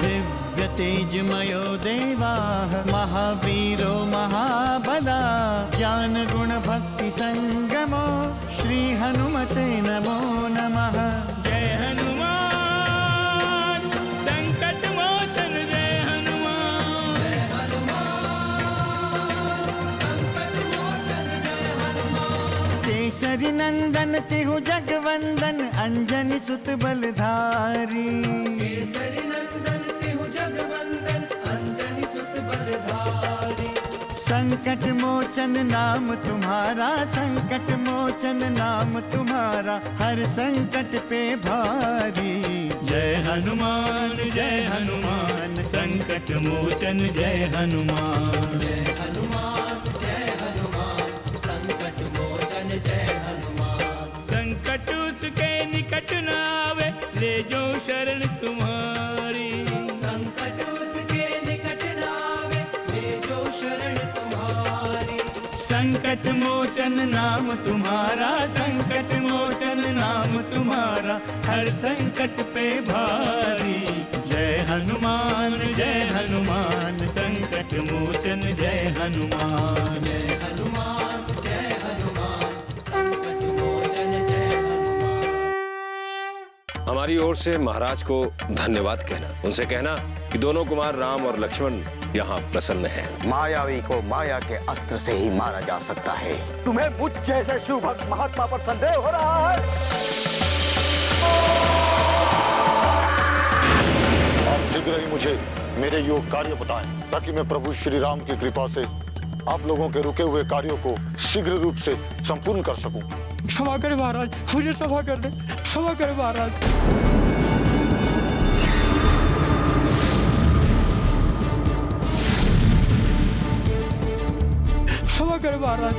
दिव्य तेजमयो देवाः महावीरो महाबला ज्ञान गुण भक्ति संगमो श्री हनुमते नमो नमः। जय हनुमान संकट मोचन जय हनुमान। जय हनुमान संकट मोचन जय हनुमान। केसरी नंदन तिहु जगवंदन अंजनी सुत बलधारी। केसरी नंदन तिहु जगवंदन अंजनी सुत बलधारी। संकट मोचन नाम तुम्हारा संकट मोचन नाम तुम्हारा हर संकट पे भारी। जय हनुमान संकट मोचन जय हनुमान। जय हनुमान संकट मोचन जय हनुमान। संकट उसके निकट न आवे ले जो शरण तुम्हारी। संकट उसके निकट न आवे ले जो शरण तुम्हारी। संकट मोचन नाम तुम्हारा संकट मोचन नाम तुम्हारा हर संकट पे भारी। जय हनुमान संकट मोचन जय हनुमान। जय हनुमान संकट मोचन जय हनुमान। हमारी ओर से महाराज को धन्यवाद कहना, उनसे कहना कि दोनों कुमार राम और लक्ष्मण यहाँ प्रसन्न हैं। मायावी को माया के अस्त्र से ही मारा जा सकता है। तुम्हें मुझ जैसे शिवभक्त महात्मा पर संदेह हो रहा है? आप शीघ्र ही मुझे मेरे योग कार्य बताएं ताकि मैं प्रभु श्री राम की कृपा से आप लोगों के रुके हुए कार्यों को शीघ्र रूप से संपूर्ण कर सकूं। क्षमा करें महाराज, मुझे क्षमा कर दे, क्षमा करें महाराज। क्षमा करें महाराज।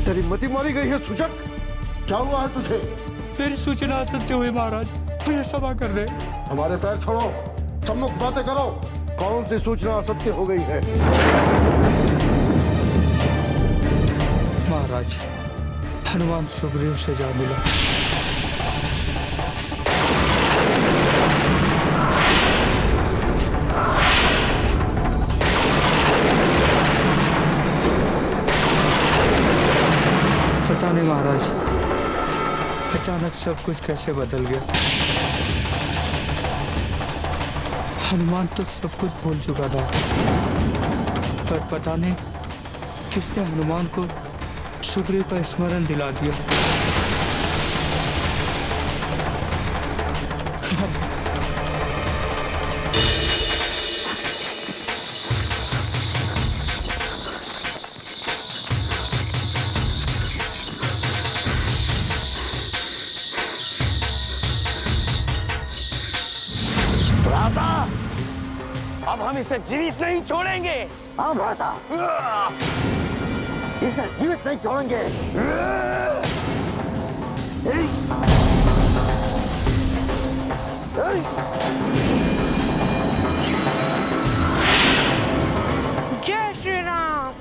तेरी मति मारी गई है सूचक। क्या हुआ है तुझे? तेरी सूचना सत्य हुई महाराज, मुझे क्षमा कर दे। हमारे पैर छोड़ो, सम्मुख बातें करो। कौन सी सूचना असत्य हो गई है? महाराज, हनुमान सुग्रीव से जा मिला। पता नहीं महाराज, अचानक सब कुछ कैसे बदल गया। हनुमान तो सब कुछ भूल चुका था, पर पता नहीं किसने हनुमान को सुग्रीव का स्मरण दिला दिया। अब हम इसे जीवित नहीं छोड़ेंगे। हाँ भ्राता, इसे जीवित नहीं छोड़ेंगे। जय श्री राम।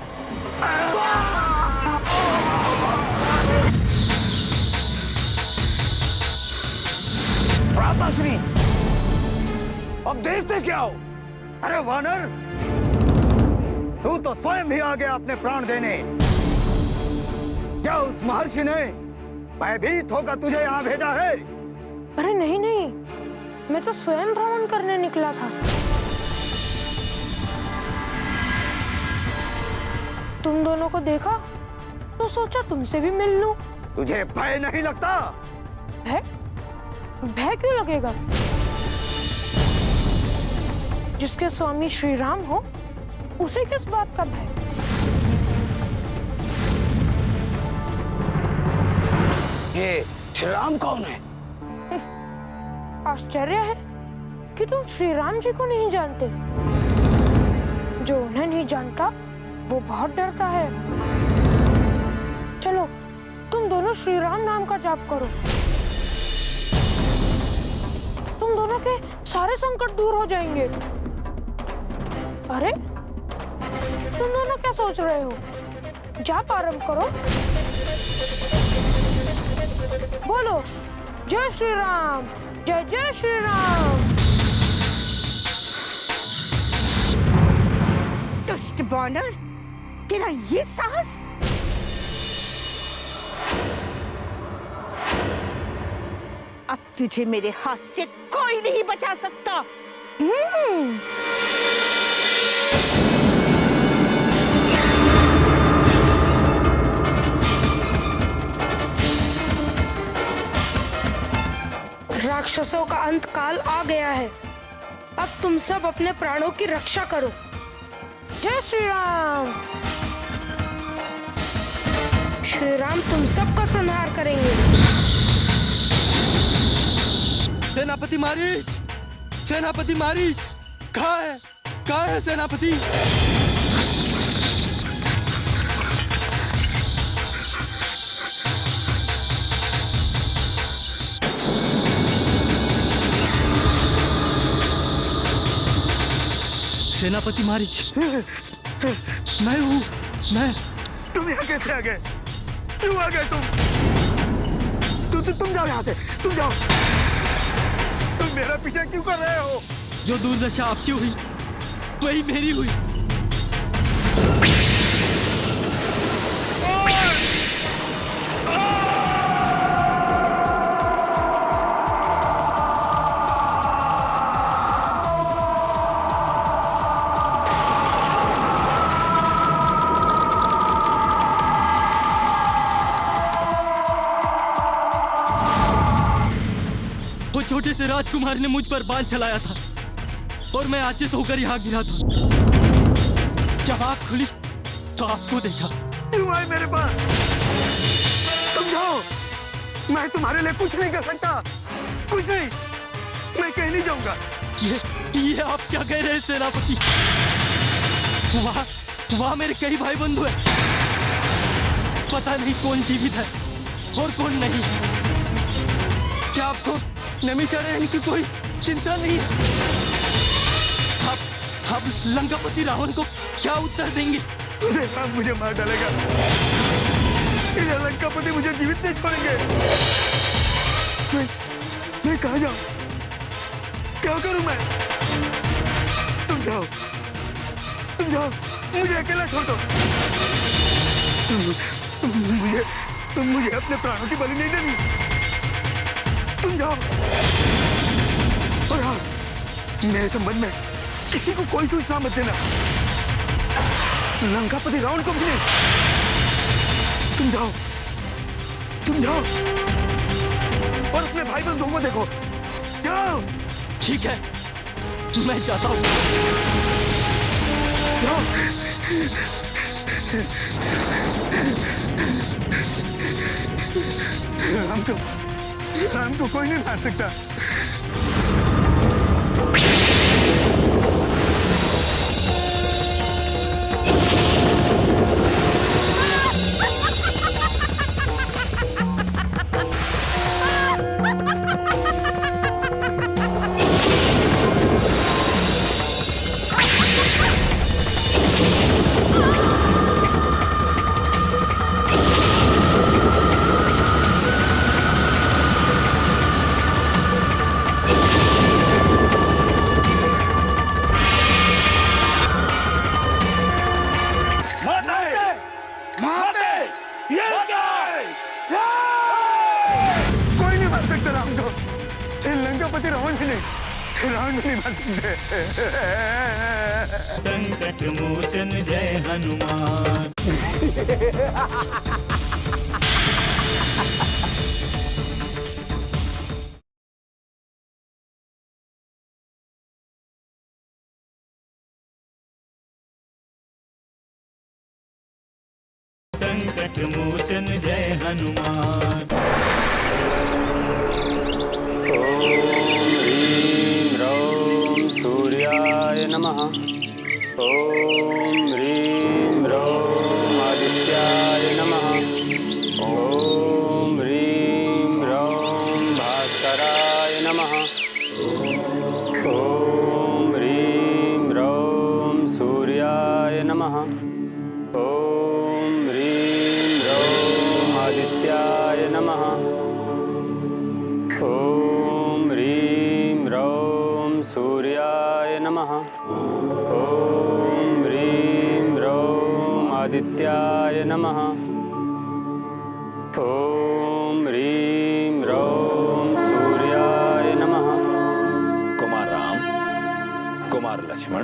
भ्राताश्री, अब देखते क्या हो? अरे वानर, तू तो स्वयं ही आ गया अपने प्राण देने। क्या उस महर्षि ने भयभीत होकर तुझे यहाँ भेजा है? अरे नहीं नहीं, मैं तो स्वयं भ्रमण करने निकला था। तुम दोनों को देखा तो सोचा तुमसे भी मिल लूं। तुझे भय नहीं लगता? भय? भय क्यों लगेगा? जिसके स्वामी श्री राम हो, उसे किस बात का भय? ये श्री राम कौन है? आश्चर्य है कि तुम श्री राम जी को नहीं जानते। जो उन्हें नहीं जानता वो बहुत डरता है। चलो तुम दोनों श्री राम नाम का जाप करो, तुम दोनों के सारे संकट दूर हो जाएंगे। अरे तुम दोनों क्या सोच रहे हो? जाप आरंभ करो। बोलो जय श्री राम, जय जय श्री राम। दुष्ट बानर, तेरा ये साहस! अब तुझे मेरे हाथ से कोई नहीं बचा सकता। राक्षसों का अंत काल आ गया है। अब तुम सब अपने प्राणों की रक्षा करो। जय श्री राम। श्री राम तुम सबका संहार करेंगे। सेनापति मारीच, सेनापति मारीच, कहाँ है सेनापति? सेनापति मारीच, मैं हूँ, मैं। तुम यहाँ कैसे आ गए? क्यों आ गए तुम जाओ यहाँ से, तुम जाओ। तुम मेरा पीछा क्यों कर रहे हो? जो दुर्दशा आपकी हुई वही मेरी हुई। छोटे से राजकुमार ने मुझ पर बाण चलाया था और मैं आचित होकर यहाँ गिरा था। जब आँख खुली तो आपको देखा। क्यों आए मेरे पास? तुम जाओ, मैं तुम्हारे लिए कुछ नहीं कर सकता, कुछ नहीं। मैं कहीं नहीं जाऊंगा। ये आप क्या कह रहे हैं सेनापति? वहाँ मेरे कई भाई बंधु हैं। पता नहीं कौन जीवित है और कौन नहीं। क्या आपको नैमिषारण्य की कोई चिंता नहीं है? आप लंकापति रावण को क्या उत्तर देंगे? मुझे मार डालेगा। लंकापति मुझे जीवित नहीं छोड़ेंगे। मैं कहाँ जाऊँ? क्या करूँ मैं? तुम जाओ, मुझे अकेला छोड़ दो। तुम मुझे अपने प्राणों की बलि नहीं देनी। तुम जाओ। और हाँ, मेरे संबंध में किसी को कोई सूचना मत देना, लंकापति रावण को भी नहीं। तुम जाओ और अपने भाई बंधुओं को देखो। जाओ। ठीक है, मैं जाता हूँ। जाओ। हमको कोई नहीं मार सकता। लंकापति रावण भी नहीं मार सकते। संकट मोचन जय हनुमान। संकट मोचन जय हनुमान। सूर्याय नमः। ओम ह्रीं रौं आदित्याय नमः। ओम ह्रीं रौं भास्कराय नमः। ओम ह्रीं रौं सूर्याय नमः। ओम ह्रीं रौं आदित्याय नमः। सूर्याय नमः। ॐ ह्रीं ह्रौं आदित्याय नमः। ॐ ह्रीं ह्रौं सूर्याय नमः। कुमार राम, कुमार लक्ष्मण,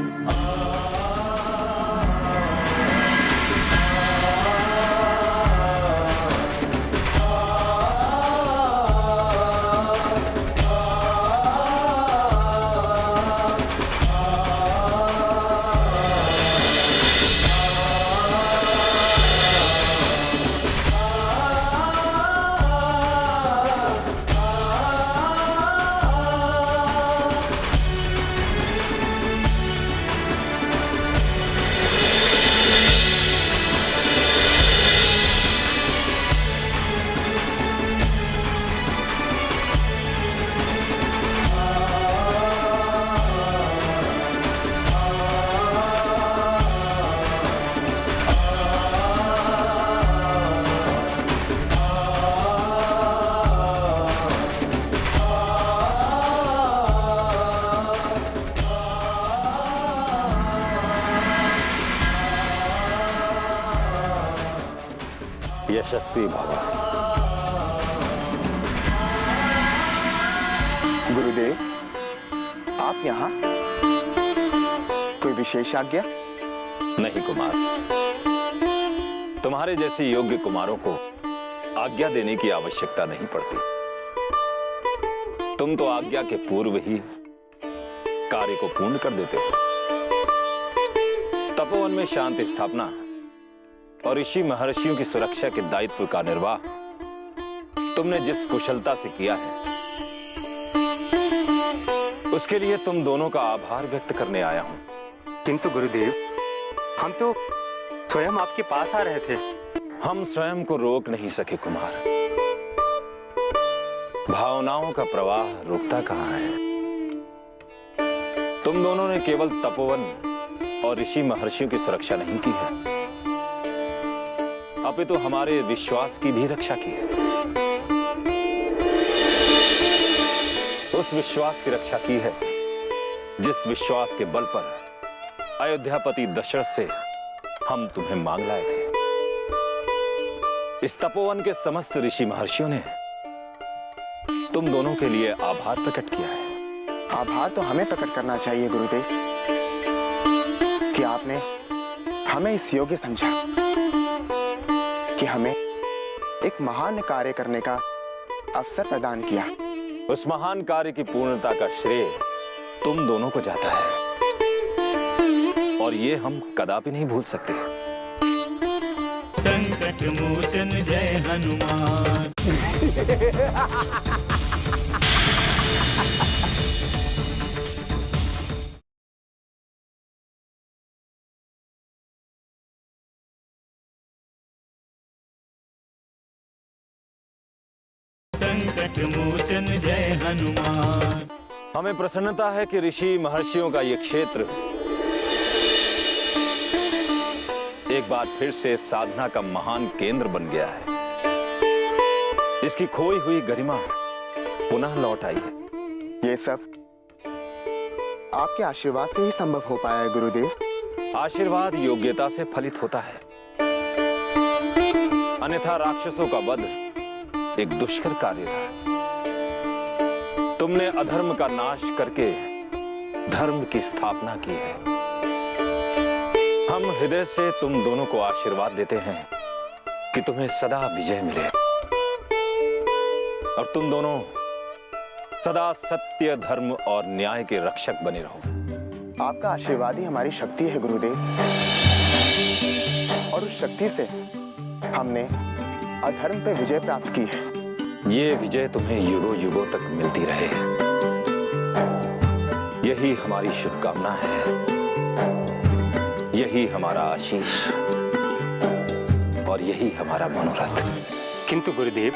यशस्वी भव। गुरुदेव, आप यहाँ? कोई विशेष आज्ञा? नहीं कुमार, तुम्हारे जैसे योग्य कुमारों को आज्ञा देने की आवश्यकता नहीं पड़ती। तुम तो आज्ञा के पूर्व ही कार्य को पूर्ण कर देते हो। तपोवन में शांति स्थापना और ऋषि महर्षियों की सुरक्षा के दायित्व का निर्वाह तुमने जिस कुशलता से किया है, उसके लिए तुम दोनों का आभार व्यक्त करने आया हूं। किंतु गुरुदेव, हम तो स्वयं आपके पास आ रहे थे। हम स्वयं को रोक नहीं सके कुमार। भावनाओं का प्रवाह रुकता कहां है। तुम दोनों ने केवल तपोवन और ऋषि महर्षियों की सुरक्षा नहीं की है, अपितु तो हमारे विश्वास की भी रक्षा की है। उस विश्वास की रक्षा की है जिस विश्वास के बल पर अयोध्यापति दशरथ से हम तुम्हें मांग लाए थे। इस तपोवन के समस्त ऋषि महर्षियों ने तुम दोनों के लिए आभार प्रकट किया है। आभार तो हमें प्रकट करना चाहिए गुरुदेव कि आपने हमें इस योग्य समझा कि हमें एक महान कार्य करने का अवसर प्रदान किया। उस महान कार्य की पूर्णता का श्रेय तुम दोनों को जाता है और ये हम कदापि नहीं भूल सकते। संकट मोचन जय हनुमान। संकट मोचन जय हनुमान। हमें प्रसन्नता है कि ऋषि महर्षियों का यह क्षेत्र एक बार फिर से साधना का महान केंद्र बन गया है। इसकी खोई हुई गरिमा पुनः लौट आई है। ये सब आपके आशीर्वाद से ही संभव हो पाया है गुरुदेव। आशीर्वाद योग्यता से फलित होता है, अन्यथा राक्षसों का वध एक दुष्कर कार्य था। तुमने अधर्म का नाश करके धर्म की स्थापना की है। हम हृदय से तुम दोनों को आशीर्वाद देते हैं कि तुम्हें सदा विजय मिले और तुम दोनों सदा सत्य, धर्म और न्याय के रक्षक बने रहो। आपका आशीर्वाद ही हमारी शक्ति है गुरुदेव, और उस शक्ति से हमने अधर्म पे विजय प्राप्त की है। ये विजय तुम्हें युगों युगों तक मिलती रहे, यही हमारी शुभकामना है, यही हमारा आशीष और यही हमारा मनोरथ। किंतु गुरुदेव,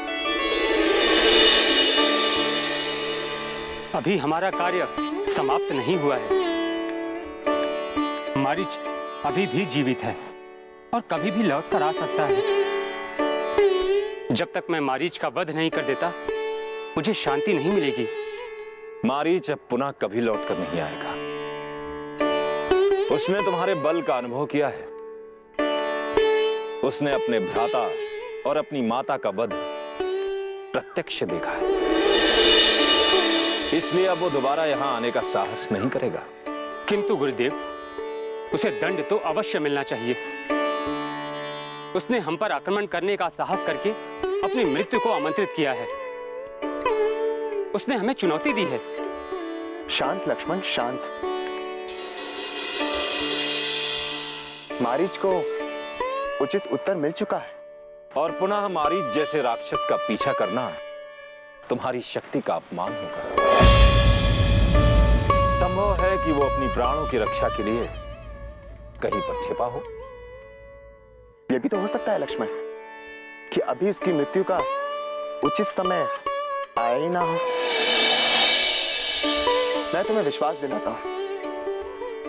अभी हमारा कार्य समाप्त नहीं हुआ है। मारीच अभी भी जीवित है और कभी भी लौट कर आ सकता है। जब तक मैं मारीच का वध नहीं कर देता, मुझे शांति नहीं मिलेगी। मारीच अब पुनः कभी लौट कर नहीं आएगा। उसने तुम्हारे बल का अनुभव किया है। उसने अपने भ्राता और अपनी माता का वध प्रत्यक्ष देखा है, इसलिए अब वो दोबारा यहां आने का साहस नहीं करेगा। किंतु गुरुदेव, उसे दंड तो अवश्य मिलना चाहिए। उसने हम पर आक्रमण करने का साहस करके अपनी मृत्यु को आमंत्रित किया है। उसने हमें चुनौती दी है। शांत लक्ष्मण, शांत। मारीच को उचित उत्तर मिल चुका है। और पुनः मारीच जैसे राक्षस का पीछा करना तुम्हारी शक्ति का अपमान होगा। संभव है कि वो अपनी प्राणों की रक्षा के लिए कहीं पर छिपा हो। यह भी तो हो सकता है लक्ष्मण कि अभी उसकी मृत्यु का उचित समय आया ही ना हो। मैं तुम्हें विश्वास दिलाता हूं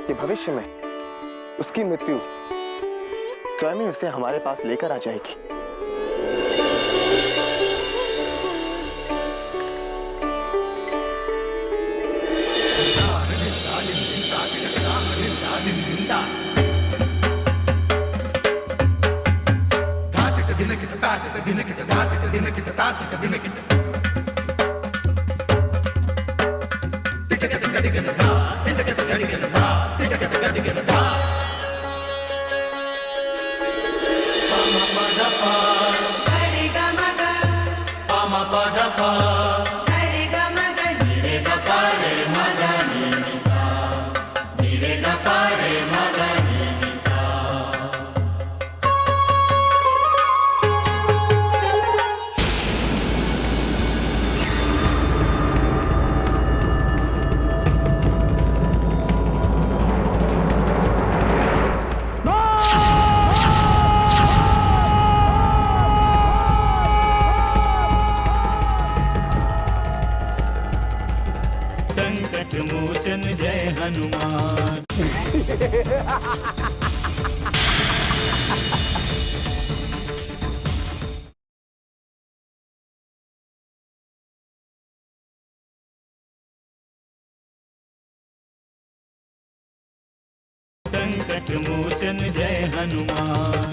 कि भविष्य में उसकी मृत्यु स्वयं ही उसे हमारे पास लेकर आ जाएगी। संकट मोचन जय हनुमान। संकट मोचन जय हनुमान।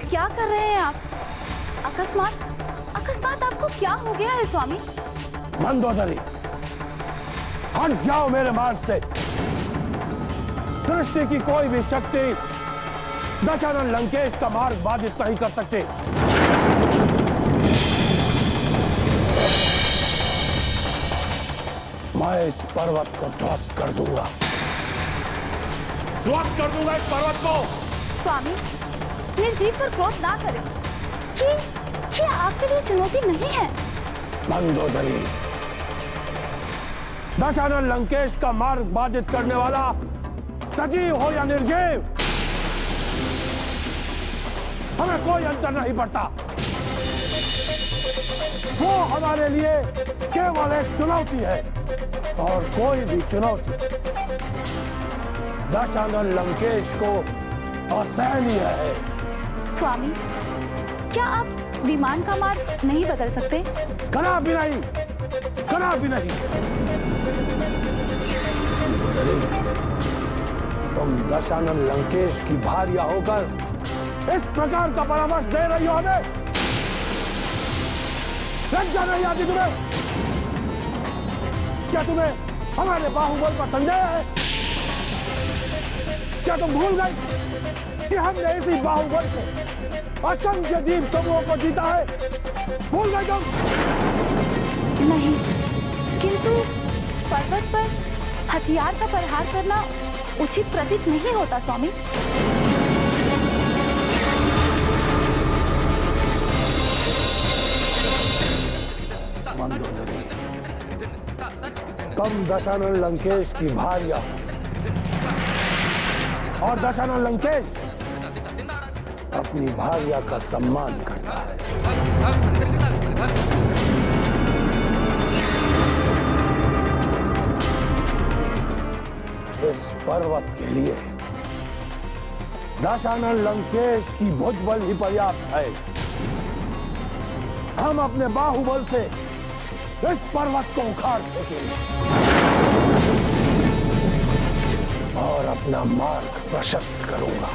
क्या कर रहे हैं आप? अकस्मात आपको क्या हो गया है स्वामी? मंदोदरी, हट जाओ मेरे मार्ग से। सृष्टि की कोई भी शक्ति दशानन लंकेश का मार्ग बाधित नहीं कर सकती। मैं इस पर्वत को ध्वस्त कर दूंगा, ध्वस्त कर दूंगा इस पर्वत को। स्वामी, निर्जीव पर क्रोध ना करें। ये आपके लिए चुनौती नहीं है। मंदोदरी, दशानन लंकेश का मार्ग बाधित करने वाला सजीव हो या निर्जीव, हमें कोई अंतर नहीं पड़ता। वो हमारे लिए केवल एक चुनौती है, और कोई भी चुनौती दशानन लंकेश को असहनीय है। स्वामी, क्या आप विमान का मार्ग नहीं बदल सकते? कदापि नहीं, कदापि नहीं। तुम दशानन लंकेश की भार्या होकर इस प्रकार का परामर्श दे रही हो हमें? लज्जा नहीं आती तुम्हें? क्या तुम्हें हमारे बाहुबल पर संदेह है? क्या तुम भूल गए कि हमने इसी बाहुबल से असंख्य दीप समूहों को जीता है। भूल गए तुम? नहीं, किंतु पर्वत पर हथियार का प्रहार करना उचित प्रतीत नहीं होता स्वामी। तुम दशानन लंकेश की भार्या और दशानन लंकेश अपनी भार्या का सम्मान करता है। इस पर्वत के लिए दशानन लंकेश की भुजबल ही पर्याप्त है। हम अपने बाहुबल से इस पर्वत को उखाड़ फेंकेंगे और अपना मार्ग प्रशस्त करूंगा।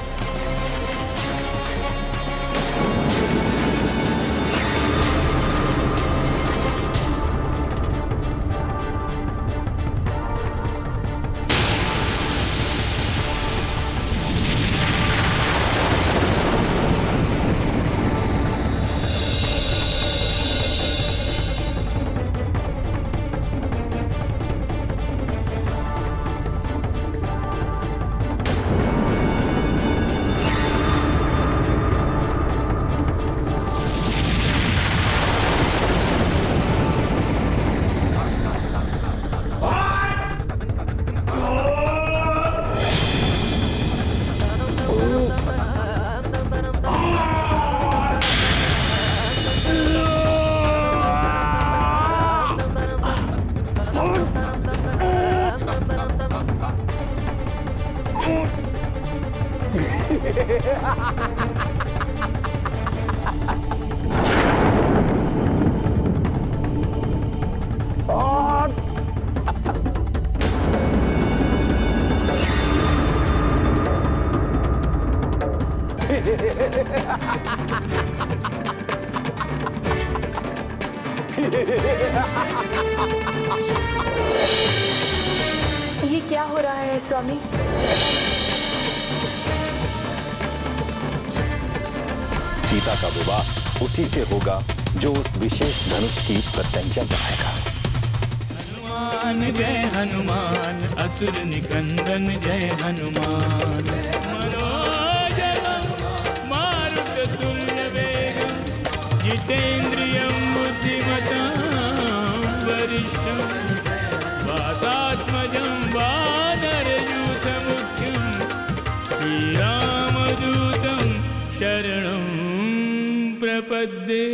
ये क्या हो रहा है स्वामी? सीता का विवाह उसी से होगा जो उस विशेष धनुष की प्रत्यंचा बनाएगा। हनुमान जय हनुमान, असुर निकंदन जय हनुमान। मनोजवं मारुततुल्य वेगं, जितेन्द्रियं बुद्धिमतां वरिष्ठं, वातात्मजं वानरयूथमुख्यं, श्रीरामदूतं शरणं प्रपद्ये।